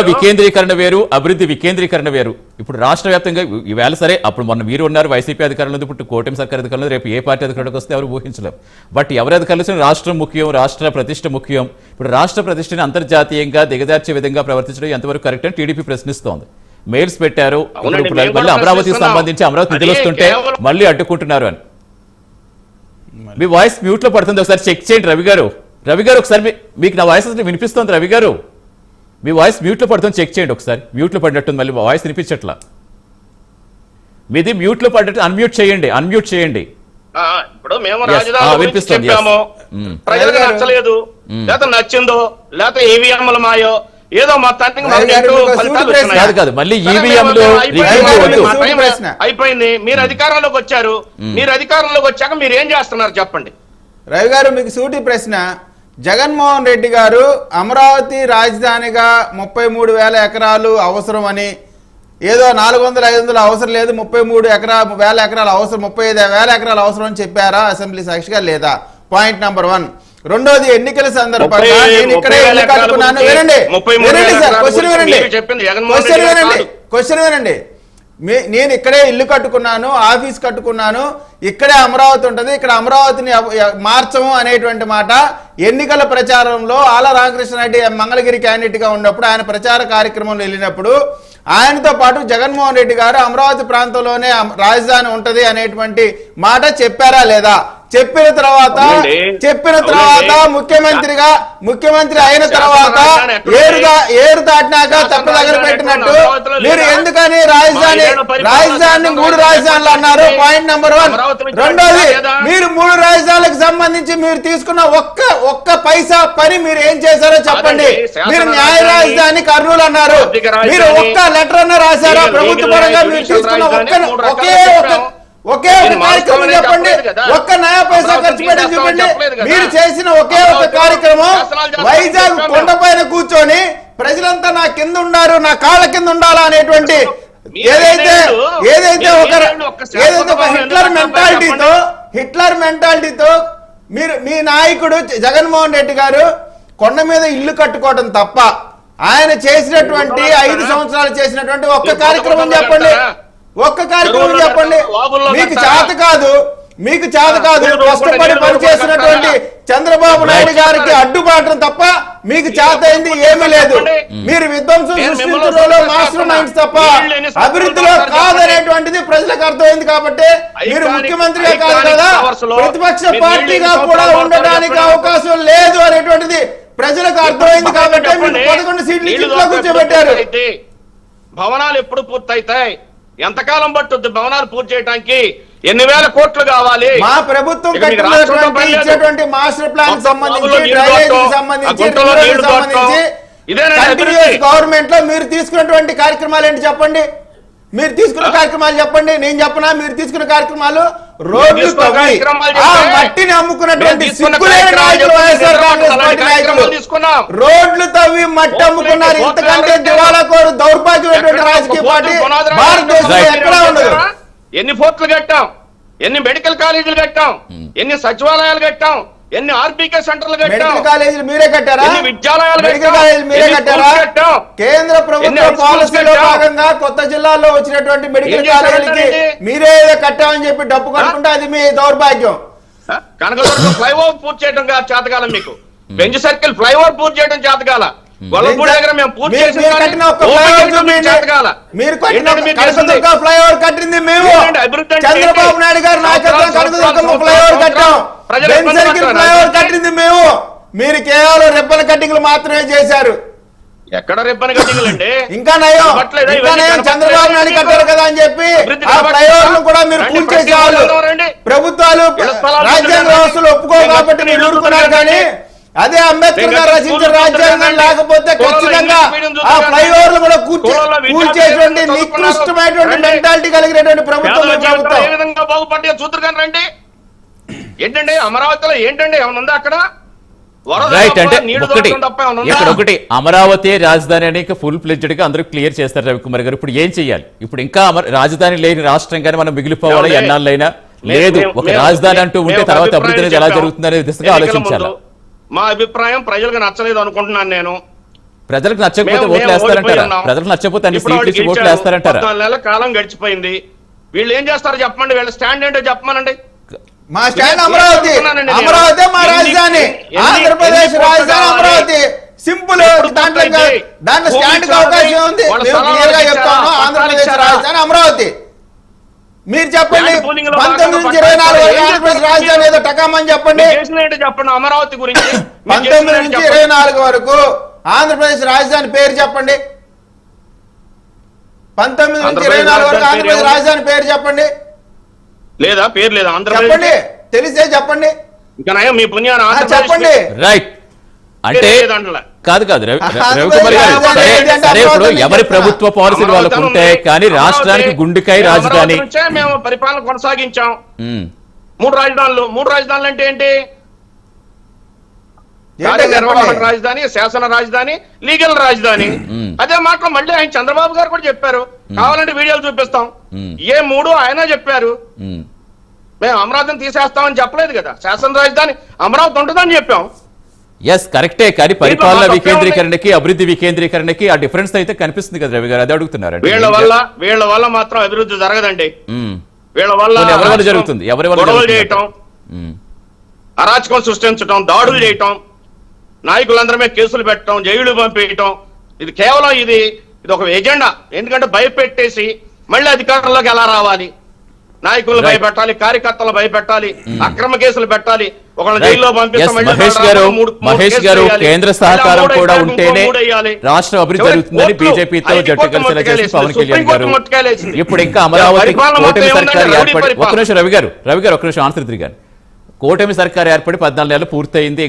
వికేంద్రీకరణ వేరు, అభివృద్ధి వికేంద్రీకరణ వేరు. ఇప్పుడు రాష్ట్ర వ్యాప్తంగా ఈవేళ సరే, అప్పుడు మొన్న మీరు ఉన్నారు వైసీపీ అధికారంలో, ఇప్పుడు కూటమి సర్కార్ అధికారంలో, రేపు ఏ పార్టీ అధికారంలోకి వస్తే ఎవరు ఊహించలేం. బట్ ఎవరి అధికారులు రాష్ట్రం ముఖ్యం, రాష్ట్ర ప్రతిష్ట ముఖ్యం. ఇప్పుడు రాష్ట్ర ప్రతిష్టని అంతర్జాతీయంగా దిగజార్చే విధంగా ప్రవర్తించడం ఎంతవరకు కరెక్ట్ అని టీడీపీ ప్రశ్నిస్తోంది. మెయిల్స్ పెట్టారు, మళ్ళీ అమరావతికి సంబంధించి అమరావతి నిధులు వస్తుంటే మళ్ళీ అడ్డుకుంటున్నారు అని. మీ వాయిస్ మ్యూట్ లో పడుతుంది, ఒకసారి చెక్ చేయండి రవి గారు. రవి గారు ఒకసారి మీకు నా వాయిస్ వినిపిస్తుంది రవి గారు? మీ వాయిస్ మ్యూట్లో పడుతుంది, చెక్ చేయండి ఒకసారి. మ్యూట్లో పడినట్టుంది, మళ్ళీ వాయిస్ వినిపించట్లా. మీది మ్యూట్లో పడ్డట్టు అన్మ్యూట్ చేయండి, అన్మ్యూట్ చేయండి. ఇప్పుడు మేము రాజధాని చెప్పాము, ప్రజలకు నచ్చలేదు, లేకపోతే నచ్చిందో లేకపోతే ఈవీఎంలు మాయో ఏదో మొత్తానికి మళ్ళీ ఈవీఎంలు అయిపోయింది. మీరు అధికారంలోకి వచ్చారు, మీరు అధికారంలోకి వచ్చాక మీరు ఏం చేస్తున్నారు చెప్పండి. రవి గారు మీకు సూటి ప్రశ్న. జగన్మోహన్ రెడ్డి గారు అమరావతి రాజధానిగా 33,000 ఎకరాలు అవసరమని, ఏదో 400-500 అవసరం లేదు, 33,000 ఎకరాలు అవసరం, 35,000 ఎకరాలు అవసరం అని చెప్పారా అసెంబ్లీ సాక్షిగా లేదా? Point number 1. రెండోది, ఎన్నికల సందర్భంగా నేను ఇక్కడే ఇల్లు కట్టుకున్నాను. వినండి సార్, క్వశ్చన్ వినండి. నేను ఇక్కడే ఇల్లు కట్టుకున్నాను, ఆఫీస్ కట్టుకున్నాను, ఇక్కడే అమరావతి ఉంటుంది, ఇక్కడ అమరావతిని మార్చము అనేటువంటి మాట ఎన్నికల ప్రచారంలో ఆల రామకృష్ణారెడ్డి మంగళగిరి క్యాండిడేట్ గా ఉన్నప్పుడు ఆయన ప్రచార కార్యక్రమంలో వెళ్ళినప్పుడు ఆయనతో పాటు జగన్మోహన్ రెడ్డి గారు అమరావతి ప్రాంతంలోనే రాజధాని ఉంటది అనేటువంటి మాట చెప్పారా లేదా? చెప్పిన తర్వాత ముఖ్యమంత్రి అయిన తర్వాత ఏరు దాటినాక తప్ప దగ్గర పెట్టినట్టు మీరు ఎందుకని రాజధాని 3 రాజధానులు అన్నారు? Point number 1. రెండోది, మీరు 3 రాజధానులకు సంబంధించి మీరు తీసుకున్న ఒక్క పైసా పని మీరు ఏం చేశారో చెప్పండి. మీరు న్యాయ రాజధాని కర్నూలు అన్నారు, మీరు ఒక్క లెటర్ అన్న రాశారా? ప్రభుత్వ పరంగా మీరు తీసుకున్న ఒకే ఒక కార్యక్రమం చెప్పండి, ఒక్క నయా పైసా ఖర్చు పెట్టి చూపండి. మీరు చేసిన ఒకే ఒక కార్యక్రమం వైజాగ్ కొండపైన కూర్చొని ప్రజలంతా నా కింద ఉండారు, నా కాళ్ళ కింద ఉండాలా అనేటువంటి ఏదైతే ఒక హిట్లర్ మెంటాలిటీతో మీరు మీ నాయకుడు జగన్మోహన్ రెడ్డి గారు కొండ మీద ఇల్లు కట్టుకోవడం తప్ప ఆయన చేసినటువంటి 5 సంవత్సరాలు చేసినటువంటి ఒక్క కార్యక్రమం చెప్పండి, ఒక్క కార్యక్రమం చెప్పండి. మీకు చేత కాదు కష్టపడి పనిచేసినటువంటి చంద్రబాబు నాయుడు గారికి అడ్డుపాటం తప్ప మీకు చేత అయింది ఏమీ లేదు. మీరు విధ్వంసం సృష్టించడంలో మాస్టర్ మైండ్స్ తప్ప అభివృద్ధిలో కాదనేటువంటిది ప్రజలకు అర్థమైంది. కాబట్టి మీరు ముఖ్యమంత్రిగా కాదు కదా, ప్రతిపక్ష పార్టీగా కూడా ఉండడానికి అవకాశం లేదు అనేటువంటిది ప్రజలకు అర్థమైంది. కాబట్టి మీరు 11 సీట్లు ఇంట్లో కూర్చోబెట్టారు. భవనాలు ఎప్పుడు పూర్తయితాయి? ఎంతకాలం పట్టుద్ది భవనాలు పూర్తి చేయడానికి? ఎన్ని వేల కోట్లు కావాలి? మా ప్రభుత్వం ఇచ్చేటువంటి మాస్టర్ ప్లాన్ సంబంధించి గవర్నమెంట్ లో మీరు తీసుకున్నటువంటి కార్యక్రమాలు ఏంటి చెప్పండి. మీరు తీసుకున్న కార్యక్రమాలు చెప్పండి, నేను చెప్పనా? మీరు తీసుకున్న కార్యక్రమాలు రోడ్లు మట్టిని అమ్ముకున్నటువంటి రోడ్లు తవ్వి మట్టి అమ్ముకున్నారు. ఇంతకంటే దివాళాకోరు దౌర్భాగ్యమైనటువంటి రాజకీయ పార్టీ భారతదేశంలో ఎక్కడా ఉండదు. ఎన్ని ఫోర్ట్లు కట్టాం, ఎన్ని మెడికల్ కాలేజీలు కట్టాం, ఎన్ని సచివాలయాలు కట్టాం, ఎన్ని ఆర్బీకే సెంటర్లు కట్టాం, కాలేజీలు మీరే కట్టారా? విద్యాలయాలు మీరే కట్టారా? కేంద్ర ప్రభుత్వ పాలసీలో భాగంగా కొత్త జిల్లాల్లో వచ్చినటువంటి మెడికల్ కాలేజీలకి మీరే కట్టామని చెప్పి డబ్బు కట్టుకుంటే అది మీ దౌర్భాగ్యం. కనకదుర్గం ఫ్లైఓవర్ పూర్తి చేయడం చేతకాలం మీకు, బెంచ్ సర్కిల్ ఫ్లైఓవర్ పూర్తి చేయడం చేతకాల, గొల్లపూడి దగ్గర మేము పూర్తి చేసిన మీరు ఫ్లైఓవర్ కట్టింది మేము, చంద్రబాబు నాయుడు గారు నాయకత్వం కనకదుర్గం ఫ్లైఓవర్ కట్టాం, ఫ్లైఓవర్ కట్టింది మేము. మీరు కేవలం రిబ్బన్ కట్టింగ్లు మాత్రమే చేశారు. ఎక్కడ రిబ్బన్ కట్టింగ్లు అండి? ఇంకా నయం చంద్రబాబు నాయుడు కట్టారు కదా అని చెప్పి ఆ ఫ్లైఓవర్ కూడా మీరు పూర్తి చేసేవాళ్ళు. ప్రభుత్వాలు రాజ్యాంగ వ్యవస్థలు ఒప్పుకోవు కాబట్టి మీరు ఊరుకున్నారు. కానీ అదే అంబేద్కర్ గారు రచించిన రాజ్యాంగం లేకపోతే ఖచ్చితంగా ఆ ఫ్లైఓవర్లు కూడా కూల్చేటువంటి నికృష్టమైనటువంటి మెంటాలిటీ కలిగినటువంటి ప్రభుత్వం. ఏ విధంగా బాగుపడ్డా చూద్దరు కానీ రండి. ఏంటండి అమరావతిలో ఏంటండి ఏమన్నా ఉందా అక్కడ? రైట్, అంటే ఒకటి అమరావతి రాజధాని అని ఫుల్ ఫ్లెడ్జ్డ్ గా అందరూ క్లియర్ చేస్తారు రవికుమార్ గారు. ఇప్పుడు ఏం చెయ్యాలి? ఇప్పుడు ఇంకా రాజధాని లేని రాష్ట్రంగానే మనం మిగిలిపోవాలి ఎన్నాళ్ళైనా? లేదు, ఒక రాజధాని అంటూ ఉంటే తర్వాత అభివృద్ధి అనేది ఎలా జరుగుతుంది అనే దిశగా ఆలోచించాలి. మా అభిప్రాయం ప్రజలకు నచ్చలేదు అనుకుంటున్నాను నేను. ప్రజలకు నచ్చకపోతే మేము ఓట్లు వేస్తారంటారా? ఓడిపోయి ఉన్నాం. ప్రజలకు నచ్చకపోతే అన్ని ఇప్పుడు సీట్లు ఇచ్చి వాళ్ళు ఓట్లు గెలిచారు. వేస్తారంటారా? 14 నెలల కాలం గడిచిపోయింది. వీళ్ళు ఏం చేస్తారో చెప్పండి, వీళ్ళ స్టాండ్ ఏంటో చెప్పమనండి. మా స్టాండ్ అమరావతి, అమరావతి మా రాజధాని, ఆంధ్రప్రదేశ్ రాజధాని అమరావతి. సింపుల్. దాంట్లో స్టాండ్ కి అవకాశం ఉంది. మేము క్లియర్ గా చెప్తాను, ఆంధ్రప్రదేశ్ రాజధాని అమరావతి. మీరు చెప్పండి, 19 నుంచి 24 వరకు ఆంధ్రప్రదేశ్ రాజధాని ఏదో టకామని చెప్పండి. చెప్పండి అమరావతి గురించి. 19 నుంచి 24 వరకు ఆంధ్రప్రదేశ్ రాజధాని పేరు చెప్పండి. 19 నుంచి 24 వరకు ఆంధ్రప్రదేశ్ రాజధాని పేరు చెప్పండి. లేదా పేరు లేదా చెప్పండి, తెలిసే చెప్పండి. ఇంకా మీ పుణ్యాన చెప్పండి. రైట్. అంటే కాదు రవికుమార్ గారు, సరే ఇప్పుడు ఎవరి ప్రభుత్వ పాలసీలు వాళ్ళకు ఉంటాయి, కానీ రాష్ట్రానికి గుండెకాయ రాజధాని. మేము పరిపాలన కొనసాగించాం. 3 రాజధానులు అంటే ఏంటి? కార్యనిర్వాహక రాజధాని, శాసన రాజధాని, లీగల్ రాజధాని. అదే మాటలు మళ్ళీ ఆయన చంద్రబాబు గారు కూడా చెప్పారు. కావాలంటే వీడియోలు చూపిస్తాం. ఏ 3 ఆయన చెప్పారు. మేము అమరావతిని తీసేస్తామని చెప్పలేదు కదా. శాసన రాజధాని అమరావతి ఉంటుందని చెప్పాం. ఎస్ కరెక్టే, కానీ పరిపాలన వికేంద్రీకరణకి అభివృద్ధి వికేంద్రీకరణకి ఆ డిఫరెన్స్ అయితే కనిపిస్తుంది కదా రవి గారు, అది అడుగుతున్నారు. వీళ్ళ వల్ల మాత్రం అభివృద్ధి జరగదండి. వీళ్ళ వల్ల ఎవరి వల్ల జరుగుతుంది? గొడవలు చేయటం, అరాచకం సృష్టించడం, దాడులు చేయటం, నాయకులందరమే కేసులు పెట్టడం, జైలు పంపించటం. ఇది కేవలం ఇది ఒక ఎజెండా. ఎందుకంటే భయపెట్టేసి మళ్ళీ అధికారంలోకి ఎలా రావాలి, నాయకులను భయపెట్టాలి, కార్యకర్తలు భయపెట్టాలి, అక్రమ కేసులు పెట్టాలి, ఒకళ్ళ జైల్లో మహేష్ గారు కేంద్ర సహకారం కూడా ఉంటేనే రాష్ట్ర అభివృద్ధి జరుగుతుందని బీజేపీతో జట్టు కలిసేలా చేసి పవన్ కళ్యాణ్ గారు ఇప్పుడు ఇంకా అమరావతి కూటమి సర్కార్ ఏర్పడి, ఒక్క నిమిషం రవి గారు ఒక్క నిమిషం ఆన్సర్ తిరిగాను. కూటమి సర్కార్ ఏర్పడి 14 నెలలు పూర్తయింది.